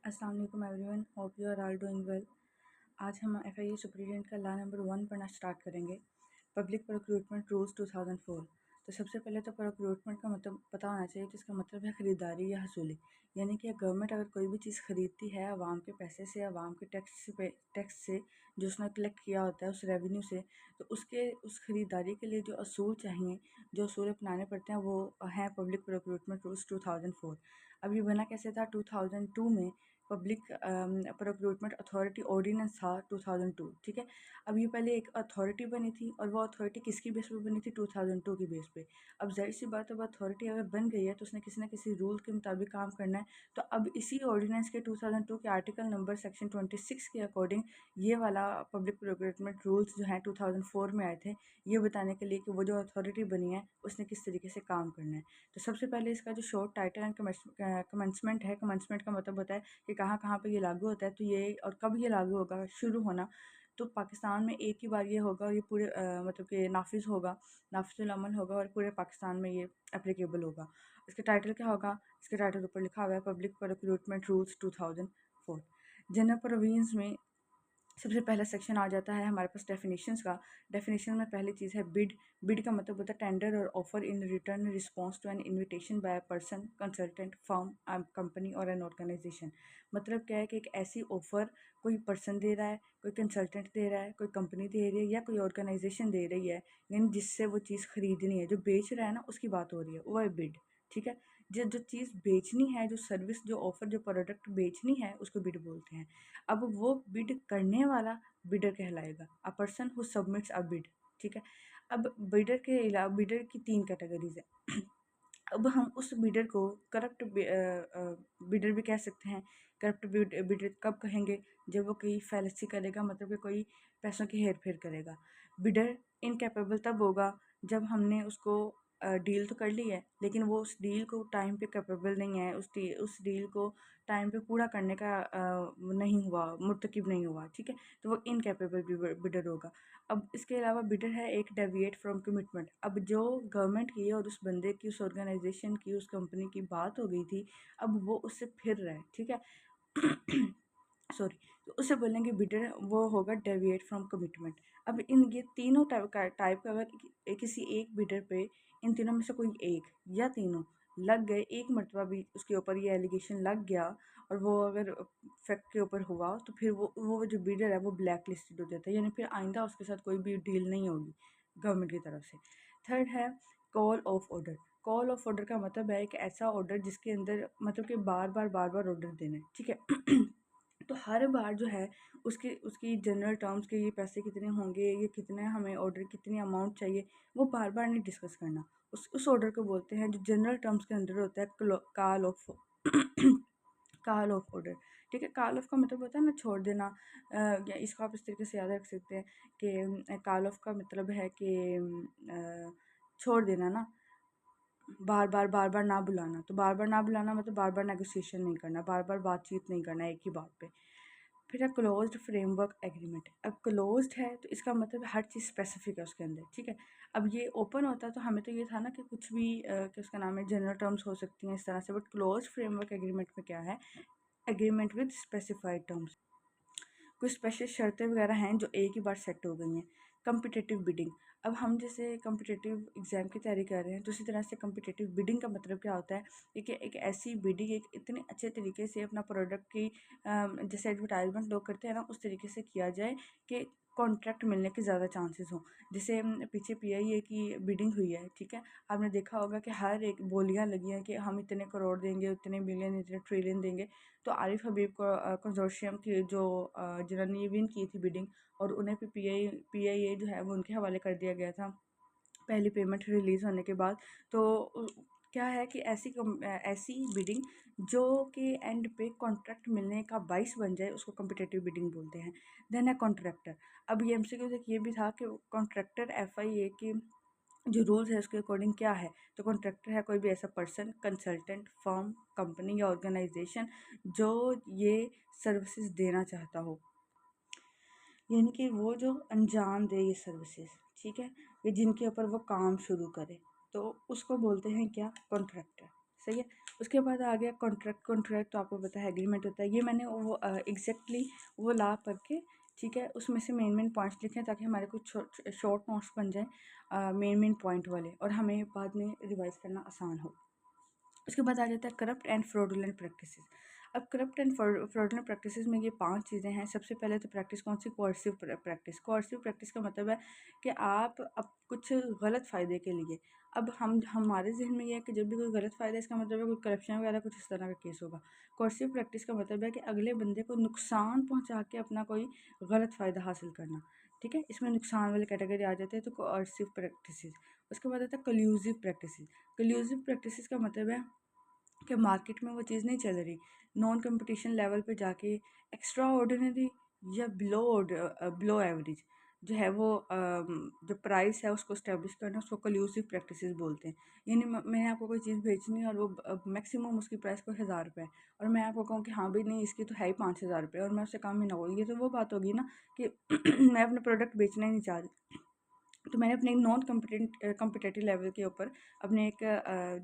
अस्सलाम वालेकुम everyone, hope you are all doing well. आज हम FIA सुप्रीडेंट का लॉ नंबर 1 पढ़ना स्टार्ट करेंगे। Public recruitment rules 2004। तो सबसे पहले तो रिक्रूटमेंट का मतलब पता होना चाहिए कि इसका मतलब है ख़रीदारी या हसूली। यानी कि गवर्नमेंट अगर कोई भी चीज़ ख़रीदती है आवाम के पैसे से, आवाम के टैक्स से जो उसने कलेक्ट किया होता है उस रेवेन्यू से, तो उस ख़रीदारी के लिए जो असूल चाहिए, जो असूल अपनाने पड़ते हैं वो हैं पब्लिक रिक्रूटमेंट रूल्स 2004। अब ये बना कैसे था? 2002 में पब्लिक रिक्रूटमेंट अथॉरिटी ऑर्डिनेंस था 2002। ठीक है, अब ये पहले एक अथॉरिटी बनी थी और वो अथॉरिटी किसकी बेस पे बनी थी? 2002 की बेस पे। अब जाहिर सी बात है, अब अथॉरिटी अगर बन गई है तो उसने किसी ना किसी रूल के मुताबिक काम करना है। तो अब इसी ऑर्डिनेंस के 2002 के आर्टिकल नंबर सेक्शन 26 के अकॉर्डिंग ये वाला पब्लिक रिक्रूटमेंट रूल्स जो हैं 2004 में आए थे, ये बताने के लिए कि वो जो अथॉरिटी बनी है उसने किस तरीके से काम करना है। तो सबसे पहले इसका जो शॉर्ट टाइटल एंड कमेंसमेंट है, कमेंसमेंट का मतलब होता है कि कहाँ कहाँ पे ये लागू होता है, तो ये और कब ये लागू होगा, शुरू होना। तो पाकिस्तान में एक ही बार ये होगा और ये पूरे मतलब कि नाफिज होगा, नाफिजुल अमल होगा और पूरे पाकिस्तान में ये एप्लीकेबल होगा। इसके टाइटल क्या होगा? इसके टाइटल ऊपर लिखा हुआ है public recruitment rules 2004। General provisions में सबसे पहला सेक्शन आ जाता है हमारे पास डेफिनेशंस का। डेफिनेशन में पहली चीज़ है बिड। बिड का मतलब होता है टेंडर और offer in return response to an invitation by person, consultant, firm, company और एन ऑर्गेनाइजेशन। मतलब क्या है कि एक ऐसी ऑफ़र कोई पर्सन दे रहा है, कोई कंसल्टेंट दे रहा है, कोई कंपनी दे रही है या कोई ऑर्गेनाइजेशन दे रही है, यानी जिससे वो चीज़ खरीदनी है, जो बेच रहा है ना उसकी बात हो रही है, वो है बिड। ठीक है, जो जो चीज़ बेचनी है, जो सर्विस, जो ऑफ़र, जो प्रोडक्ट बेचनी है उसको बिड बोलते हैं। अब वो बिड करने वाला बिडर कहलाएगा, a person who submits a bid. ठीक है, अब बिडर के अलावा बिडर की 3 कैटेगरीज है। अब हम उस बिडर को करप्ट बिडर भी कह सकते हैं। करप्ट बिडर कब कहेंगे? जब वो कोई फैलेसी करेगा, मतलब कि कोई पैसों की हेर फेर करेगा। बिडर इनकैपेबल तब होगा जब हमने उसको डील तो कर ली है लेकिन वो उस डील को टाइम पे कैपेबल नहीं है, उस डील को टाइम पे पूरा करने का नहीं हुआ, मुर्तकिब नहीं हुआ। ठीक है, तो वो इनकैपेबल बिडर होगा। अब इसके अलावा बिडर है एक डेविएट फ्रॉम कमिटमेंट। अब जो गवर्नमेंट की और उस बंदे की, उस ऑर्गेनाइजेशन की, उस कंपनी की बात हो गई थी, अब वो उससे फिर रहा है। ठीक है, सॉरी, तो उसे बोलेंगे बिडर, वो होगा डेविएट फ्रॉम कमिटमेंट। अब इन ये तीनों टाइप का अगर किसी एक बिडर पे इन तीनों में से कोई एक या तीनों लग गए, एक मरतबा भी उसके ऊपर ये एलिगेशन लग गया और वो अगर फैक्ट के ऊपर हुआ, तो फिर वो जो बिडर है वो ब्लैक लिस्टेड हो जाता है, यानी फिर आइंदा उसके साथ कोई भी डील नहीं होगी गवर्नमेंट की तरफ से। थर्ड है call of order. Call of order का मतलब है एक ऐसा ऑर्डर जिसके अंदर मतलब कि बार बार ऑर्डर देना है। ठीक है, तो हर बार जो है उसकी उसकी जनरल टर्म्स के, ये पैसे कितने होंगे, ये कितने हमें ऑर्डर, कितनी अमाउंट चाहिए, वो बार बार नहीं डिस्कस करना। उस ऑर्डर को बोलते हैं जो जनरल टर्म्स के अंदर होता है call of call of order. ठीक है, कॉल ऑफ का मतलब होता है ना छोड़ देना, या इसको आप इस तरीके से याद रख सकते हैं कि कॉल ऑफ का मतलब है कि छोड़ देना ना, बार बार ना बुलाना। तो बार बार ना बुलाना मतलब बार बार नेगोशिएशन नहीं करना, बार बार बातचीत नहीं करना एक ही बात पे। फिर है क्लोज्ड फ्रेमवर्क एग्रीमेंट। अब क्लोज्ड है तो इसका मतलब हर चीज़ स्पेसिफिक है उसके अंदर। ठीक है, अब ये ओपन होता तो हमें तो ये था ना कि कुछ भी कि उसका नाम है जनरल टर्म्स हो सकती हैं इस तरह से, बट क्लोज्ड फ्रेमवर्क एग्रीमेंट में क्या है? Agreement with specified terms. कुछ स्पेशल शर्तें वगैरह हैं जो एक ही बार सेट हो गई हैं। Competitive bidding. अब हम जैसे कम्पिटिटिव एग्ज़ाम की तैयारी कर रहे हैं, तो उसी तरह से कम्पिटिटिव बिडिंग का मतलब क्या होता है कि एक ऐसी बिडिंग, एक इतने अच्छे तरीके से अपना प्रोडक्ट की जैसे एडवर्टाइजमेंट लोग करते हैं ना, उस तरीके से किया जाए कि कॉन्ट्रैक्ट मिलने के ज़्यादा चांसेस हों। जैसे पीछे PIA की बिडिंग हुई है। ठीक है, आपने देखा होगा कि हर एक बोलियां लगी हैं कि हम इतने करोड़ देंगे, इतने बिलियन, इतने ट्रिलियन देंगे। तो आरिफ हबीब को कंजोर्शियम की जो जिन्होंने ये विन की थी बिडिंग, और उन्हें भी PIA जो है वो उनके हवाले कर दिया गया था पहली पेमेंट रिलीज़ होने के बाद। तो क्या है कि ऐसी बिडिंग जो कि एंड पे कॉन्ट्रैक्ट मिलने का बाइस बन जाए, उसको कम्पिटिटिव बिडिंग बोलते हैं। देन है कॉन्ट्रैक्टर। अब ये MCQ से ये भी था कि कॉन्ट्रैक्टर FIA की जो रूल्स है उसके अकॉर्डिंग क्या है? तो कॉन्ट्रैक्टर है कोई भी ऐसा पर्सन, कंसल्टेंट, फर्म, कंपनी या ऑर्गेनाइजेशन जो ये सर्विसेज देना चाहता हो, यानी कि वो जो अंजाम दे ये सर्विसेज। ठीक है, ये जिनके ऊपर वो काम शुरू करे, तो उसको बोलते हैं क्या? कॉन्ट्रैक्टर। सही है। उसके बाद आ गया कॉन्ट्रैक्ट। कॉन्ट्रैक्ट तो आपको पता है एग्रीमेंट होता है। ये मैंने वो एग्जैक्टली वो ला करके, ठीक है, उसमें से मेन पॉइंट्स लिखे हैं ताकि हमारे कुछ शॉर्ट नोट्स बन जाएँ मेन पॉइंट वाले, और हमें बाद में रिवाइज़ करना आसान हो। उसके बाद आ जाता है करप्ट एंड फ्रॉडुलेंट प्रैक्टिसेस। अब करप्ट एंड फ्रॉडुलेंट प्रैक्टिसेस में ये 5 चीज़ें हैं। सबसे पहले तो प्रैक्टिस कौन सी? कोerसिव प्रैक्टिस। कोerसिव प्रैक्टिस का मतलब है कि आप अब कुछ गलत फ़ायदे के लिए, अब हम हमारे ज़हन में ये है कि जब भी कोई गलत फ़ायदा, इसका मतलब है कोई करप्शन वगैरह कुछ इस तरह का केस होगा। कोerसिव प्रैक्टिस का मतलब है कि अगले बंदे को नुकसान पहुँचा के अपना कोई गलत फ़ायदा हासिल करना, ठीक है? इसमें नुकसान वाले कैटेगरी आ जाते हैं, तो कोerसिव प्रैक्टिसेस। उसके बाद आता है कल्यूसिव प्रैक्टिसेस। कल्यूसिव प्रैक्टिसेस का मतलब है कि मार्केट में वो चीज़ नहीं चल रही, नॉन कंपटीशन लेवल पे जाके एक्स्ट्रा ऑर्डिनरी या बिलो एवरेज जो है वो जो प्राइस है उसको इस्टेब्लिश करना, उसको कल्यूसिव प्रैक्टिसेस बोलते हैं। यानी मैंने आपको कोई चीज़ बेचनी है और वो मैक्सिमम उसकी प्राइस कोई 1000 रुपये है, और मैं आपको कहूँ कि हाँ भाई नहीं, इसकी तो है ही 5000 रुपये, और मैं उससे कम ही ना हो, ये तो वो बात होगी ना कि मैं अपना प्रोडक्ट बेचना ही नहीं चाह रही। तो मैंने अपने नॉन कम्पिटेटिव लेवल के ऊपर अपने एक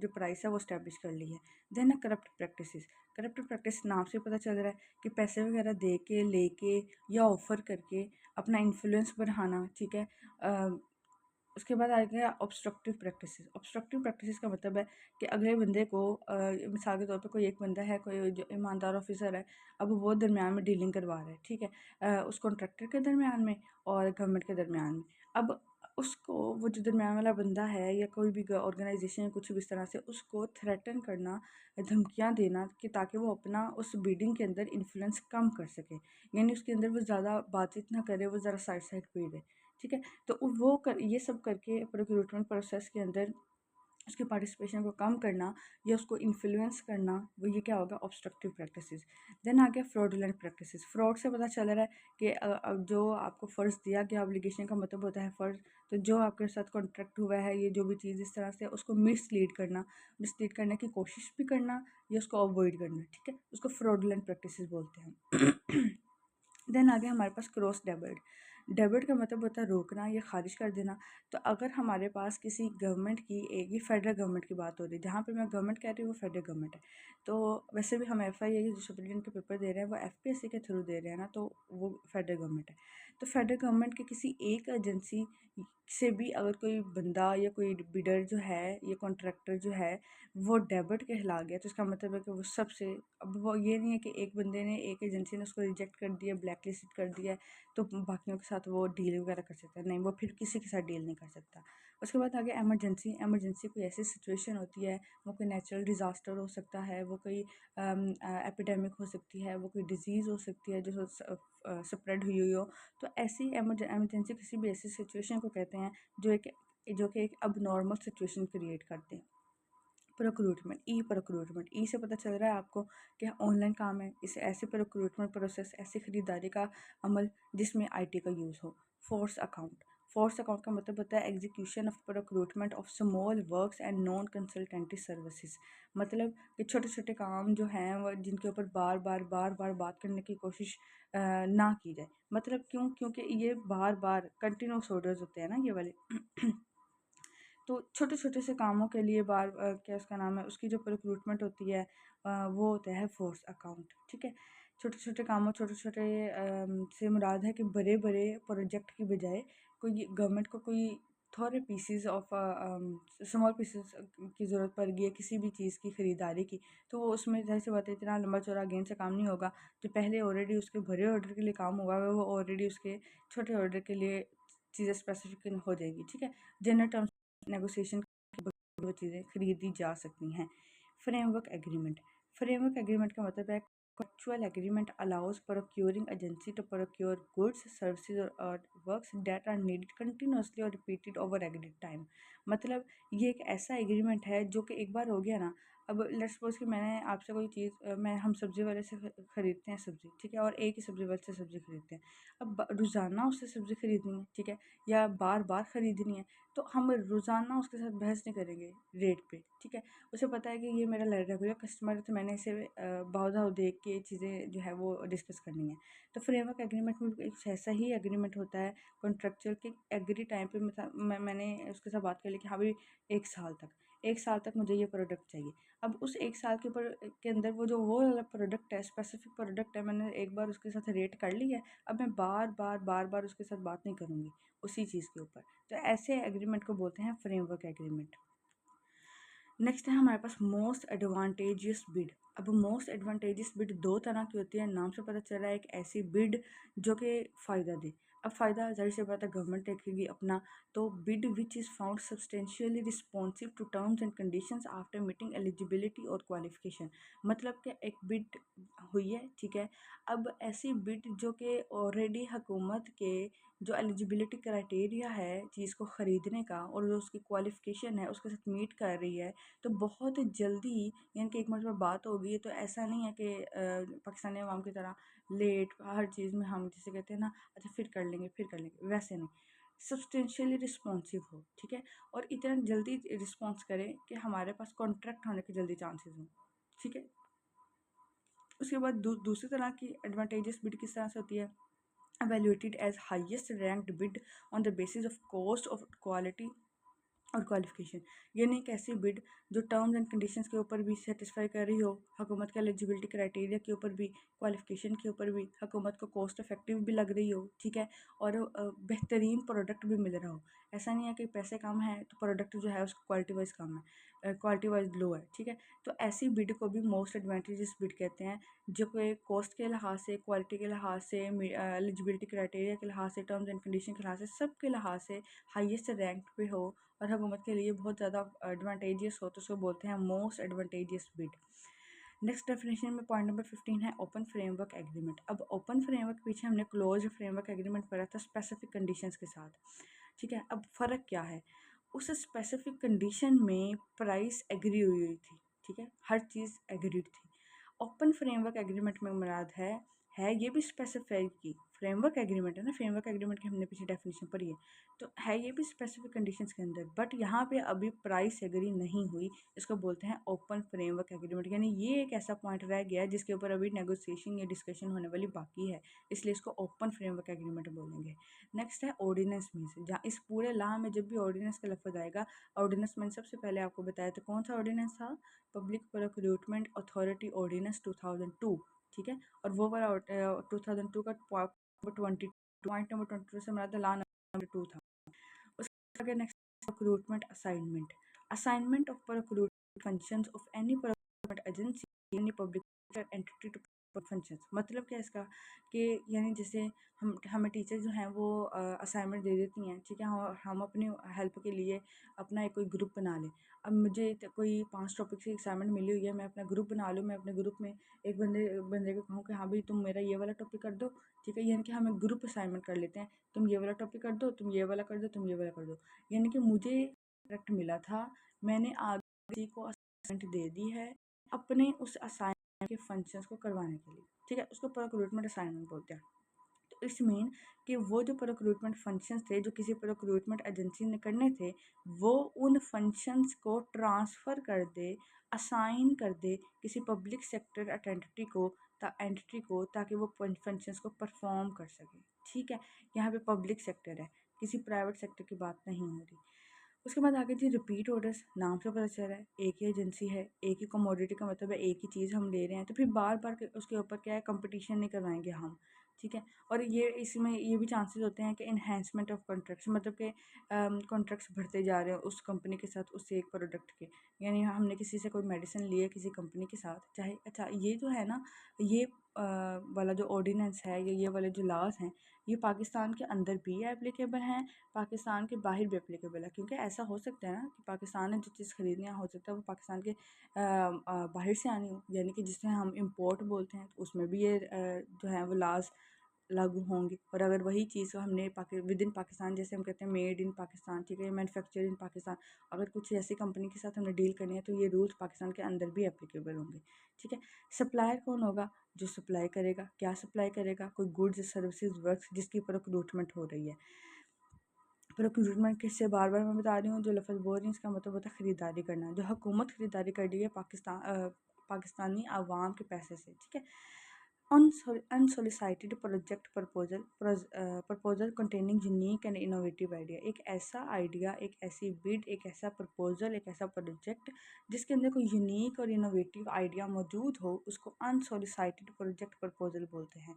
जो प्राइस है वो इस्टेब्लिश कर ली है। Then corrupt practices. Corrupt practice नाम से पता चल रहा है कि पैसे वगैरह दे के, लेके या ऑफ़र करके अपना इन्फ्लुएंस बढ़ाना, ठीक है। उसके बाद आ गया ऑब्स्ट्रक्टिव प्रैक्टिसेस। ऑब्स्ट्रक्टिव प्रैक्टिसेस का मतलब है कि अगले बंदे को मिसाल के तौर पे कोई एक बंदा है, कोई जो ईमानदार ऑफिसर है, अब वो दरमियान में डीलिंग करवा रहा है, ठीक है, उस कॉन्ट्रैक्टर के दरमियान में और गवर्नमेंट के दरमियान में। अब उसको वो जो दरमियान वाला बंदा है या कोई भी ऑर्गेनाइजेशन कुछ भी इस तरह से उसको थ्रेटन करना, धमकियाँ देना कि ताकि वो अपना उस बीडिंग के अंदर इन्फ्लुएंस कम कर सके, यानी उसके अंदर वो ज़्यादा बातचीत ना करे, वो ज़रा साइड साइड पे ही रहे, ठीक है। तो वो ये सब करके रिक्रूटमेंट प्रोसेस के अंदर उसके पार्टिसिपेशन को कम करना या उसको इन्फ्लुएंस करना, वो ये क्या होगा? Obstructive practices. देन आ गया फ्रॉडुलेंट प्रैक्टिसेस। फ्रॉड से पता चल रहा है कि जो आपको फ़र्ज़ दिया गया, ऑब्लिगेशन का मतलब होता है फ़र्ज़, तो जो आपके साथ कॉन्ट्रैक्ट हुआ है, ये जो भी चीज़ इस तरह से उसको मिसलीड करना, मिसलीड करने की कोशिश भी करना या उसको अवॉइड करना, ठीक है, उसको फ्रॉडुलेंट प्रैक्टिसेस बोलते हैं। देन आ गया हमारे पास क्रॉस डेबिट। डेबिट का मतलब होता है रोकना या खारिज कर देना। तो अगर हमारे पास किसी गवर्नमेंट की एक, ये फेडरल गवर्नमेंट की बात हो रही है, जहाँ पे मैं गवर्नमेंट कह रही हूँ वो फेडरल गवर्नमेंट है। तो वैसे भी हम FIA जो सुप्रीम के पेपर दे रहे हैं वो FPSC के थ्रू दे रहे हैं ना, तो वो फेडरल गवर्नमेंट है। तो फेडरल गवर्नमेंट के किसी एक एजेंसी से भी अगर कोई बंदा या कोई बिडर जो है या कॉन्ट्रैक्टर जो है वो डेबिट कहला गया, तो इसका मतलब है कि वो सबसे, अब वो ये नहीं है कि एक बंदे ने, एक एजेंसी ने उसको रिजेक्ट कर दिया, ब्लैक लिस्ट कर दिया है, तो बाकियों के साथ वो डील वगैरह कर सकता है, नहीं, वो फिर किसी के साथ डील नहीं कर सकता। उसके बाद आगे एमरजेंसी। एमरजेंसी कोई ऐसी सिचुएशन होती है, वो कोई नेचुरल डिज़ास्टर हो सकता है, वो कोई एपिडेमिक हो सकती है, वो कोई डिज़ीज़ हो सकती है जो स्प्रेड हुई हो। तो ऐसी एमरजेंसी किसी भी ऐसी सिचुएशन को कहते हैं जो कि एक अब नॉर्मल सिचुएशन क्रिएट करते हैं। रिक्रूटमेंट। ई से पता चल रहा है आपको कि ऑनलाइन काम है। इस ऐसे पर रिक्रूटमेंट प्रोसेस, ऐसी खरीदारी का अमल जिसमें IT का यूज़ हो। Force account. फोर्स अकाउंट का मतलब होता है execution of recruitment of small works and non consultancy services. मतलब कि छोटे छोटे काम जो हैं वो जिनके ऊपर बार बार बात करने की कोशिश ना की जाए। मतलब क्यों? क्योंकि ये बार बार कंटिन्यूस ऑर्डर्स होते हैं ना ये वाले। तो छोटे छोटे से कामों के लिए क्या उसका नाम है, उसकी जो रिक्रूटमेंट होती है वो होता है फोर्स अकाउंट, ठीक है। छोटे छोटे कामों, छोटे छोटे से मुराद है कि बड़े बड़े प्रोजेक्ट की बजाय कोई गवर्नमेंट को कोई थोड़े पीसीज ऑफ स्मॉल पीसीज की ज़रूरत पड़ गई है किसी भी चीज़ की ख़रीदारी की, तो वो उसमें ज़ाहिर सी बात है इतना लंबा चौड़ा गेंद से काम नहीं होगा। जो पहले ऑलरेडी उसके बड़े ऑर्डर के लिए काम हुआ है वो ऑलरेडी उसके छोटे ऑर्डर के लिए चीज़ें स्पेसिफिक हो जाएगी, ठीक है। जनरल टर्म्स नेगोशिएशन की वो चीज़ें खरीदी जा सकती हैं। Framework agreement. फ्रेमवर्क एग्रीमेंट का मतलब है contractual agreement allows procuring agency to procure goods services और works that are needed continuously और रिपीटेड ओवर एग्रीड टाइम। मतलब ये एक ऐसा एग्रीमेंट है जो कि एक बार हो गया ना। अब लेट्स सपोज कि मैंने आपसे कोई चीज़ मैं हम सब्ज़ी वाले से ख़रीदते हैं सब्ज़ी, ठीक है, और एक ही सब्ज़ी वाले से सब्ज़ी खरीदते हैं। अब रोज़ाना उससे सब्ज़ी खरीदनी है, ठीक है, या बार बार ख़रीदनी है, तो हम रोज़ाना उसके साथ बहस नहीं करेंगे रेट पे, ठीक है। उसे पता है कि ये मेरा रेगुलर कस्टमर है, तो मैंने इसे भाव देख के चीज़ें जो है वो डिस्कस करनी है। तो फ्रेमवर्क एग्रीमेंट में एक ऐसा ही एग्रीमेंट होता है कॉन्ट्रेक्चुअल के एग्री टाइम पे मैंने उसके साथ बात कर ली कि हाँ भाई 1 साल तक, 1 साल तक मुझे ये प्रोडक्ट चाहिए। अब उस 1 साल के अंदर वो वाला प्रोडक्ट है, स्पेसिफिक प्रोडक्ट है, मैंने एक बार उसके साथ रेट कर ली है, अब मैं बार-बार उसके साथ बात नहीं करूँगी उसी चीज़ के ऊपर। तो ऐसे एग्रीमेंट को बोलते हैं फ्रेमवर्क एग्रीमेंट। नेक्स्ट है हमारे पास मोस्ट एडवांटेजियस बिड। अब मोस्ट एडवांटेजियस बिड दो तरह की होती है, नाम से पता चल रहा है एक ऐसी बिड जो कि फ़ायदा दे। अब फ़ायदा ज़ाहिर सी बात है गवर्नमेंट देखेगी अपना, तो bid which is found substantially responsive to terms and conditions after meeting eligibility और क्वालिफिकेशन। मतलब कि एक बिड हुई है, ठीक है, अब ऐसी बिड जो कि ऑलरेडी हुकूमत के जो एलिजिबिलिटी क्राइटेरिया है चीज़ को ख़रीदने का और जो उसकी क्वालिफिकेशन है उसके साथ मीट कर रही है, तो बहुत जल्दी, यानी कि एक मरतबा बात हो गई है, तो ऐसा नहीं है कि पाकिस्तानी अवाम की तरह लेट हर चीज़ में हम जैसे कहते हैं ना, अच्छा फिर कर लेंगे, वैसे नहीं, सब्सटेंशियली रिस्पॉन्सिव हो, ठीक है, और इतना जल्दी रिस्पॉन्स करें कि हमारे पास कॉन्ट्रैक्ट होने के जल्दी चांसेस हों, ठीक है। उसके बाद दूसरी तरह की एडवांटेजेस बिड किस तरह से होती है, evaluated as highest ranked bid on the basis of cost of quality और क्वालिफिकेशन, यानी एक ऐसी बिड जो टर्म्स एंड कंडीशंस के ऊपर भी सेटिस्फाई कर रही हो, हुकूमत के एलिजिबिलिटी क्राइटेरिया के ऊपर भी, क्वालिफिकेशन के ऊपर भी, हुकूमत को कॉस्ट इफेक्टिव भी लग रही हो, ठीक है, और बेहतरीन प्रोडक्ट भी मिल रहा हो। ऐसा नहीं है कि पैसे कम हैं तो प्रोडक्ट जो है उसकी क्वालिटी वाइज कम है, क्वालिटी वाइज लो है, ठीक है। तो ऐसी बिड को भी मोस्ट एडवांटेजेस बिड कहते हैं, जो कि कॉस्ट के लिहाज से, क्वालिटी के लिहाज से, एलिजिबिलिटी क्राइटेरिया के लिहाज से, टर्म्स एंड कंडीशन के लिहाज से, सब के लिहाज से हाईएस्ट रैंक पे हो और हुकूमत के लिए बहुत ज़्यादा एडवांटेजियस हो, तो उसको बोलते हैं most advantageous bid. Next definition में पॉइंट नंबर 15 है ओपन फ्रेमवर्क एग्रीमेंट। अब ओपन फ्रेमवर्क पीछे हमने क्लोज फ्रेमवर्क एग्रीमेंट पढ़ा था स्पेसिफिक कंडीशंस के साथ, ठीक है। अब फ़र्क क्या है, उस स्पेसिफिक कंडीशन में प्राइस एग्री हुई थी, ठीक है, हर चीज़ एग्रीड थी। ओपन फ्रेमवर्क एग्रीमेंट में मुराद है ये भी स्पेसिफाई की फ्रेमवर्क एग्रीमेंट है ना, फ्रेमवर्क एग्रीमेंट की हमने पीछे डेफिनेशन पढ़ी है, तो है ये भी स्पेसिफिक कंडीशंस के अंदर, बट यहाँ पे अभी प्राइस एग्री नहीं हुई, इसको बोलते हैं ओपन फ्रेमवर्क एग्रीमेंट। यानी ये एक ऐसा पॉइंट रह गया है जिसके ऊपर अभी नेगोशिएशन या डिस्कशन होने वाली बाकी है, इसलिए इसको ओपन फ्रेमवर्क एग्रीमेंट बोलेंगे। नेक्स्ट है ऑर्डिनेंस मीन्स, जहाँ इस पूरे लॉ में जब भी ऑर्डिनेंस का लफ्ज़ आएगा, ऑर्डिनेंस मैंने सबसे पहले आपको बताया था कौन सा ऑर्डिनेंस था, पब्लिक प्रोक्यूरमेंट अथॉरिटी ऑर्डिनेंस 2002, ठीक है, और वो वाला 2002 का पॉइंट नंबर 22 से हमारा लॉ नंबर 2 था। उसके आगे next recruitment assignment, assignment of procurement functions of any procurement agency any public entity to functions. मतलब क्या इसका कि यानी जैसे हमें टीचर जो हैं वो असाइनमेंट दे देती हैं, ठीक है, हम अपनी हेल्प के लिए अपना एक कोई ग्रुप बना लें। अब मुझे कोई 5 टॉपिक की असाइनमेंट मिली हुई है, मैं अपना ग्रुप बना लूँ, मैं अपने ग्रुप में एक बंदे को कहूँ कि हाँ भाई तुम मेरा ये वाला टॉपिक कर दो, ठीक है, यानी कि हम एक ग्रुप असाइनमेंट कर लेते हैं, तुम ये वाला टॉपिक कर दो, तुम ये वाला कर दो, तुम ये वाला कर दो। यानी कि मुझे प्रोजेक्ट मिला था, मैंने आगे को असाइनमेंट दे दी है अपने उस असाइनमेंट के फंक्शंस को करवाने के लिए, ठीक है, उसको प्रोक्यूरमेंट असाइनमेंट बोलते हैं। तो इट्स मीन कि वो जो प्रोक्यूरमेंट फंक्शंस थे जो किसी प्रोक्यूरमेंट एजेंसी ने करने थे, वो उन फंक्शंस को ट्रांसफ़र कर दे, असाइन कर दे किसी पब्लिक सेक्टर एंटिटी को, ताकि वो फंक्शंस को परफॉर्म कर सके, ठीक है। यहाँ पे पब्लिक सेक्टर है, किसी प्राइवेट सेक्टर की बात नहीं हो रही। उसके बाद आगे जी रिपीट ऑर्डर्स, नाम से पता चल रहा है एक ही एजेंसी है, एक ही कमोडिटी का मतलब है एक ही चीज़ हम ले रहे हैं, तो फिर बार बार उसके ऊपर क्या है कंपटीशन नहीं करवाएंगे हम, ठीक है। और ये इसमें ये भी चांसेस होते हैं कि इन्हेंसमेंट ऑफ कॉन्ट्रैक्ट्स, मतलब कि कॉन्ट्रैक्ट्स बढ़ते जा रहे हैं उस कंपनी के साथ उससे एक प्रोडक्ट के, यानी हमने किसी से कोई मेडिसिन ली है किसी कंपनी के साथ, चाहे अच्छा ये जो है ना, ये वाला जो ऑर्डिनेंस है या ये वाले जो लॉज हैं, ये पाकिस्तान के अंदर भी एप्लीकेबल हैं, पाकिस्तान के बाहर भी एप्लीकेबल है, क्योंकि ऐसा हो सकता है ना कि पाकिस्तान ने जो चीज़ ख़रीदनी हो सकता है वो पाकिस्तान के बाहर से आनी हो, यानी कि जिसे हम इंपोर्ट बोलते हैं, तो उसमें भी ये जो है वो लाज लागू होंगे। और अगर वही चीज़ हमने विद इन पाकिस्तान, जैसे हम कहते हैं मेड इन पाकिस्तान, ठीक है, मैन्युफैक्चर इन पाकिस्तान, अगर कुछ ऐसी कंपनी के साथ हमने डील करनी है तो ये रूल्स पाकिस्तान के अंदर भी एप्लीकेबल होंगे, ठीक है। सप्लायर कौन होगा, जो सप्लाई करेगा, क्या सप्लाई करेगा, कोई गुड्स सर्विसेज वर्क्स जिसकी प्रोक्यूरमेंट हो रही है। प्रोक्यूरमेंट किससे बार बार मैं बता रही हूँ, जो लफ्ज़ बोल रही हूँ इसका मतलब होता है ख़रीदारी करना, जो हुकूमत ख़रीदारी कर रही है पाकिस्तानी आवाम के पैसे से, ठीक है। Unsolicited project proposal containing unique and innovative idea. एक ऐसा आइडिया, एक ऐसी बिड, एक ऐसा प्रपोजल, एक ऐसा प्रोजेक्ट जिसके अंदर कोई यूनिक और इनोवेटिव आइडिया मौजूद हो, उसको अनसोलिसाइटेड प्रोजेक्ट प्रपोजल बोलते हैं।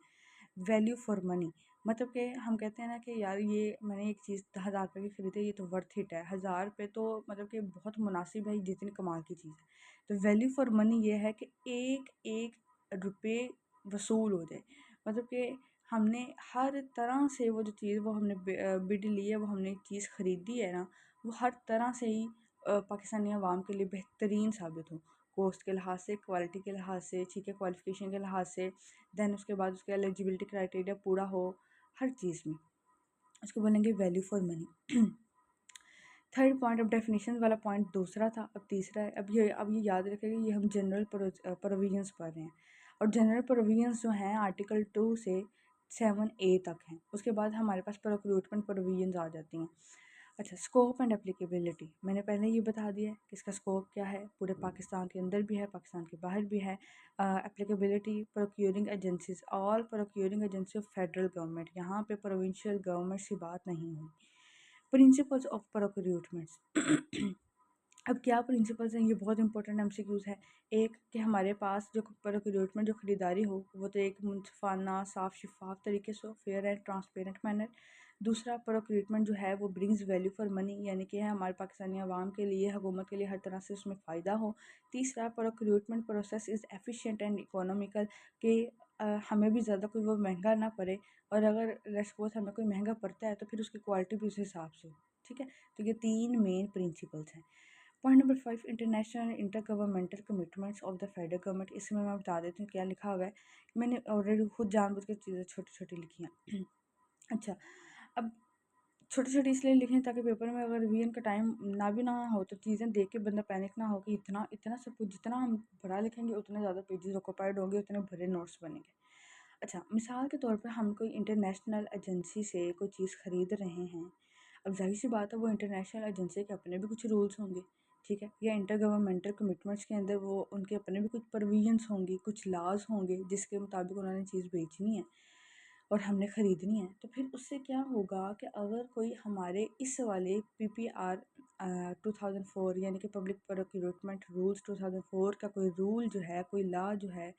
वैल्यू फॉर मनी, मतलब कि हम कहते हैं ना कि यार ये मैंने एक चीज़ 10,000 रुपये की खरीदी, ये तो वर्थ इट है। 1,000 रुपये तो मतलब कि बहुत मुनासिब है, जितनी कमाल की चीज़ है। तो वैल्यू फॉर मनी ये है कि एक एक रुपये वसूल हो जाए, मतलब कि हमने हर तरह से वो जो चीज़ वो हमने बिड ली है, वो हमने चीज़ ख़रीदी है ना, वो हर तरह से ही पाकिस्तानी अवाम के लिए बेहतरीन साबित हो। कॉस्ट के लिहाज से, क्वालिटी के लिहाज से, ठीक है, क्वालिफिकेशन के लिहाज से, दैन उसके बाद उसके एलिजिबिलिटी क्राइटेरिया पूरा हो, हर चीज़ में उसको बोलेंगे value for money. Third point, अब डेफिनेशन वाला पॉइंट दूसरा था, अब तीसरा है। अब ये याद रखेगा, ये हम जनरल प्रोविजंस पढ़ रहे हैं, और जनरल प्रोविजंस जो हैं आर्टिकल 2 से 7A तक हैं। उसके बाद हमारे पास रिक्रूटमेंट प्रोविजंस आ जाती हैं। अच्छा, स्कोप एंड एप्लीकेबिलिटी, मैंने पहले ये बता दिया है कि इसका स्कोप क्या है, पूरे पाकिस्तान के अंदर भी है, पाकिस्तान के बाहर भी है। Applicability, procuring agencies, all procuring agency of federal government, यहाँ पे प्रोविंशियल गवर्नमेंट से बात नहीं हुई। Principles of procurements. अब क्या प्रिंसिपल्स हैं, ये बहुत इंपॉर्टेंट एमसीक्यूज़ है। एक कि हमारे पास जो प्रोक्यूटमेंट जो ख़रीदारी हो वो तो एक मुनफाना, साफ शफाफ तरीके से, फेयर एंड ट्रांसपेरेंट मैनर। दूसरा, प्रोक्यूटमेंट जो है वो ब्रिंग्स वैल्यू फॉर मनी, यानी कि हमारे पाकिस्तानी अवाम के लिए, हुकूमत के लिए हर तरह से उसमें फ़ायदा हो। तीसरा, procurement process is efficient and economical, कि हमें भी ज़्यादा कोई वो महंगा ना पड़े, और अगर लेट्स सपोज हमें कोई महंगा पड़ता है तो फिर उसकी क्वालिटी भी उस हिसाब से हो। ठीक है, तो ये 3 मेन प्रिंसिपल्स हैं। Point number 5, international and inter governmental commitments of the federal government. इसमें मैं बता देती हूँ क्या लिखा हुआ है, मैंने ऑलरेडी खुद जानबूझ के चीज़ें छोटी छोटी लिखी हैं। अच्छा, अब छोटे छोटे इसलिए लिखें ताकि पेपर में अगर रिवीजन का टाइम ना हो तो चीज़ें देख के बंदा पैनिक ना हो कि इतना इतना सब कुछ, जितना हम पढ़ा लिखेंगे उतने ज़्यादा पेजेस ऑक्यूपाइड होंगे, उतने भरे नोट्स बनेंगे। अच्छा, मिसाल के तौर पे हम कोई इंटरनेशनल एजेंसी से कोई चीज़ ख़रीद रहे हैं। अब ज़ाहिर सी बात है वो इंटरनेशनल एजेंसी के अपने भी कुछ रूल्स होंगे, ठीक है, या इंटर गवर्नमेंटल कमिटमेंट्स के अंदर वो उनके अपने भी कुछ प्रोविजंस होंगी, कुछ लॉज होंगे जिसके मुताबिक उन्होंने चीज़ बेचनी है और हमने ख़रीदनी है। तो फिर उससे क्या होगा कि अगर कोई हमारे इस वाले PPR 2004, यानी कि पब्लिक प्रोक्यूरमेंट रूल्स 2004 का कोई रूल जो है, कोई लॉ जो है,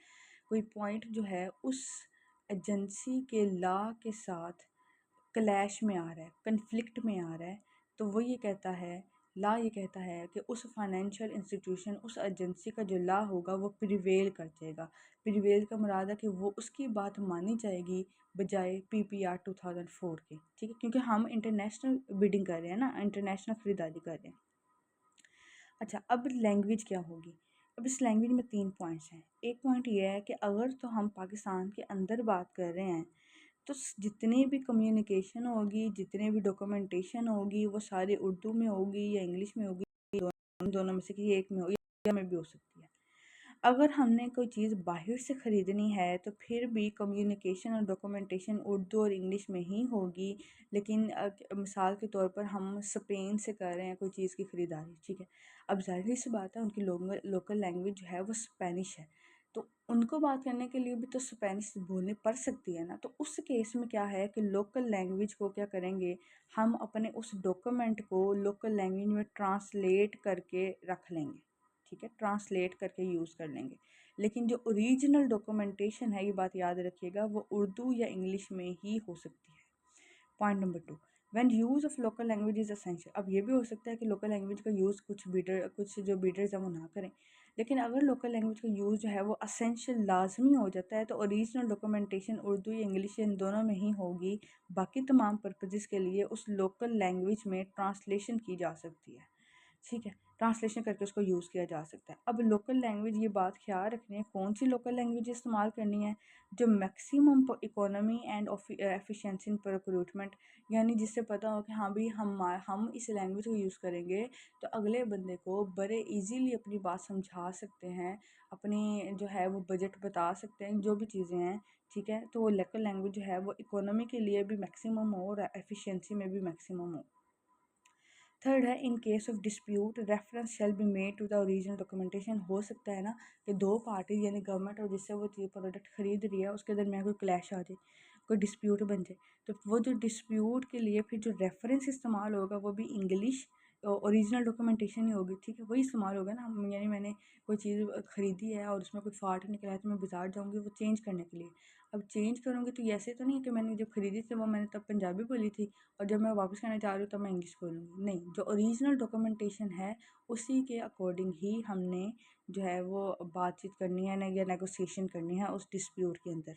कोई पॉइंट जो है उस एजेंसी के लॉ के साथ क्लैश में आ रहा है, कन्फ्लिक्ट में आ रहा है, तो वो ये कहता है, लॉ ये कहता है कि उस फाइनेंशियल इंस्टीट्यूशन, उस एजेंसी का जो लॉ होगा वो प्रिवेल कर जाएगा। प्रिवेल का मुराद है कि वो उसकी बात मानी जाएगी बजाय PPR 2004 के। ठीक है, क्योंकि हम इंटरनेशनल बिडिंग कर रहे हैं ना, इंटरनेशनल ख़रीदारी कर रहे हैं। अच्छा, अब लैंग्वेज क्या होगी। अब इस लैंग्वेज में 3 पॉइंट्स हैं। एक पॉइंट ये है कि अगर तो हम पाकिस्तान के अंदर बात कर रहे हैं तो जितनी भी कम्युनिकेशन होगी, जितने भी डॉक्यूमेंटेशन होगी, वो सारी उर्दू में होगी या इंग्लिश में होगी, दोनों में से किसी एक में होगी, या में भी हो सकती है। अगर हमने कोई चीज़ बाहर से ख़रीदनी है तो फिर भी कम्युनिकेशन और डॉक्यूमेंटेशन उर्दू और इंग्लिश में ही होगी। लेकिन मिसाल के तौर पर हम स्पेन से कर रहे हैं कोई चीज़ की ख़रीदारी, ठीक है, अब ज़ाहिर सी बात है उनकी लोकल लैंग्वेज जो है वो स्पेनिश है, तो उनको बात करने के लिए भी तो स्पेनिश बोलनी पड़ सकती है ना। तो उस केस में क्या है कि लोकल लैंग्वेज को क्या करेंगे, हम अपने उस डॉक्यूमेंट को लोकल लैंग्वेज में ट्रांसलेट करके रख लेंगे, ठीक है, ट्रांसलेट करके यूज़ कर लेंगे। लेकिन जो ओरिजिनल डॉक्यूमेंटेशन है, ये बात याद रखिएगा, वो उर्दू या इंग्लिश में ही हो सकती है। Point number 2, when use of local language is essential. अब ये भी हो सकता है कि लोकल लैंग्वेज का यूज़ कुछ जो बीडर्स हैं वो ना करें, लेकिन अगर लोकल लैंग्वेज का यूज़ जो है वो असेंशियल लाजमी हो जाता है तो ओरिजिनल डॉक्यूमेंटेशन उर्दू या इंग्लिश इन दोनों में ही होगी। बाकी तमाम पर्पजेज़ के लिए उस लोकल लैंग्वेज में ट्रांसलेशन की जा सकती है, ठीक है, ट्रांसलेशन करके उसको यूज़ किया जा सकता है। अब लोकल लैंग्वेज, ये बात ख्याल रखनी है कौन सी लोकल लैंग्वेज इस्तेमाल करनी है, जो maximum economy and efficiency in recruitment, यानी जिससे पता हो कि हाँ भाई हम इस लैंग्वेज को यूज़ करेंगे तो अगले बंदे को बड़े इजीली अपनी बात समझा सकते हैं, अपनी जो है वो बजट बता सकते हैं, जो भी चीज़ें हैं, ठीक है, तो वो लोकल लैंग्वेज जो है वो इकोनॉमी के लिए भी मैक्सिमम हो और एफिशिएंसी में भी मैक्सिमम हो। थर्ड है in case of dispute reference shall be made to the original documentation. हो सकता है ना कि दो पार्टीज यानी गवर्नमेंट और जिससे वो प्रोडक्ट खरीद रही है उसके दरमियान कोई क्लैश आ जाए, कोई डिस्प्यूट बन जाए, तो वो जो डिस्प्यूट के लिए फिर जो रेफरेंस इस्तेमाल होगा वो भी इंग्लिश ओरिजिनल डॉक्यूमेंटेशन ही होगी, ठीक है, वही इस्तेमाल होगा ना। यानी मैंने कोई चीज़ खरीदी है और उसमें कोई फॉल्ट निकला है तो मैं बाज़ार जाऊँगी वो चेंज करने के लिए। अब चेंज करूँगी तो ऐसे तो नहीं है कि मैंने जब खरीदी थी वो मैंने तब पंजाबी बोली थी और जब मैं वापस करने जा रही हूँ तब मैं इंग्लिश बोलूँगी। नहीं, जो ओरिजिनल डॉक्यूमेंटेशन है उसी के अकॉर्डिंग ही हमने जो है वो बातचीत करनी है ना, या नेगोशिएशन करनी है उस डिस्प्यूट के अंदर।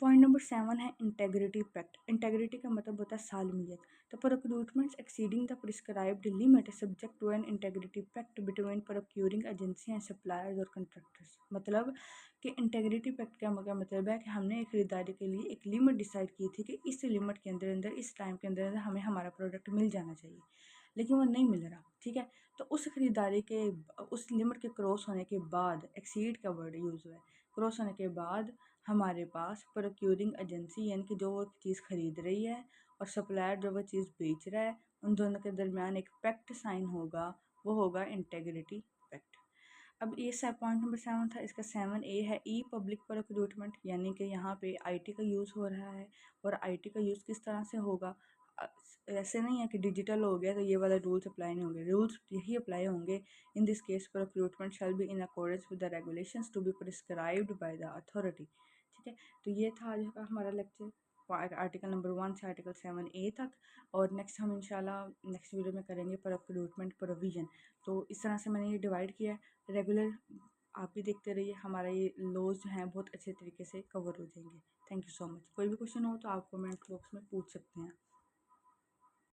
पॉइंट नंबर 7 है इंटेग्रिटी पैक्ट। इंटेग्रिटी का मतलब होता है सालमियत। तो procurements exceeding the prescribed limit subject to an integrity pact between procuring agency and suppliers और कंट्रैक्टर्स। मतलब कि इंटेग्रिटी पैक्ट का मतलब है कि हमने एक खरीदारी के लिए एक लिमिट डिसाइड की थी कि इस लिमिट के अंदर अंदर इस टाइम के अंदर अंदर हमें हमारा प्रोडक्ट मिल जाना चाहिए, लेकिन वो नहीं मिल रहा, ठीक है। तो उस खरीदारी के उस लिमिट के क्रॉस होने के बाद, एक्सीड का वर्ड यूज़ हुआ है, क्रॉस होने के बाद हमारे पास प्रोक्यूरिंग एजेंसी यानी कि जो वो चीज़ खरीद रही है और सप्लायर जो वो चीज़ बेच रहा है, उन दोनों के दरमियान एक पैक्ट साइन होगा, वो होगा इंटेग्रिटी पैक्ट। अब ये सब पॉइंट नंबर 7 था। इसका 7A है ई पब्लिक प्रोक्यूरमेंट, यानी कि यहाँ पे आईटी का यूज़ हो रहा है और आईटी का यूज़ किस तरह से होगा। ऐसे नहीं है कि डिजिटल हो गया तो ये वाला रूल्स अप्लाई नहीं होंगे, रूल्स यही अप्लाई होंगे। In this case procurement shall be in accordance with the regulations to be prescribed by the authority, ठीक है। तो ये था आज का हमारा लेक्चर आर्टिकल नंबर 1 से आर्टिकल 7A तक, और नेक्स्ट हम इंशाल्लाह नेक्स्ट वीडियो में करेंगे प्रोक्यूरमेंट प्रोविज़न। तो इस तरह से मैंने ये डिवाइड किया है रेगुलर। आप भी देखते रहिए, हमारा ये लॉज जो हैं बहुत अच्छे तरीके से कवर हो जाएंगे। Thank you so much. कोई भी क्वेश्चन हो तो आप कमेंट बॉक्स में पूछ सकते हैं।